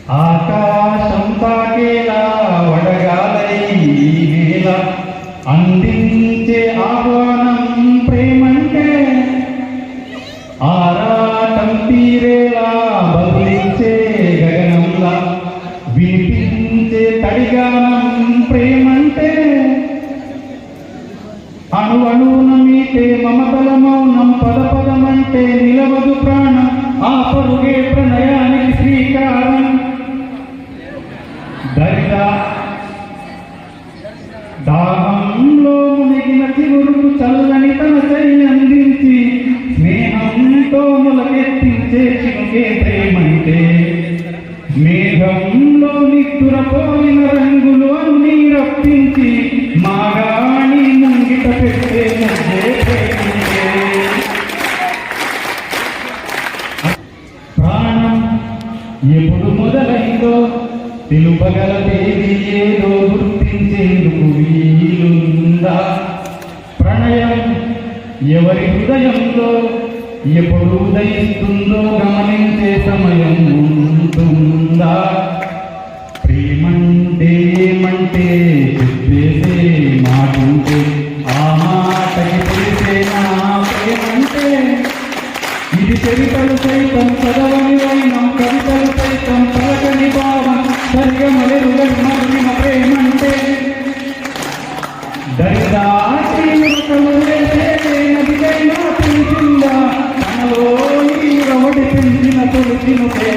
ఆకాశం తాకేలా వడగాలై నేల అందించే ఆహ్వానం ప్రేమంటే ఆరాటం తీరేలా బదిలించే గగనంలా వినిపించే తడిగానం ప్రేమంటే అణువణువున మీటే మమతల మౌనం పదపదమంటే నిలవదు ప్రాణం ఆ పరుగే ప్రణయానికి శ్రీకారం దరిదా దాహంలో మునిగిన చిగురుకు చల్లని తన చెయ్యి అందించి స్నేహంతో మొలకెత్తించే చినుకే ప్రేమంటే మేఘంలో నిద్దురపోయిన రంగులు అన్నీ రప్పించి మాగాణి ముంగిట పెట్టే ముద్దే ప్రేమంటే ప్రాణం ఎప్పుడు మొదలైందో తెలుపగల తేదీ ఏదో గుర్తించేందుకు వీలుందా ప్రణయం ఎవరి హృదయంలో ఎప్పుడు ఉదయిస్తుందో గమనించే సమయం ఉంటుందా ప్రేమంటే ఏమంటే చెప్పేసే మాటుంటే ఆ మాటకి తెలిసే నా ప్రేమంటే ఇది చరితలు సైతం చదవని వైనం కవితలు సైతం పలకని భావం సరిగమలెరుగని మరిన ప్రేమంటే దరిదాచి నదికైనా తెలిసిందా తనలో రవడి పెంచిన తొలిచినుకే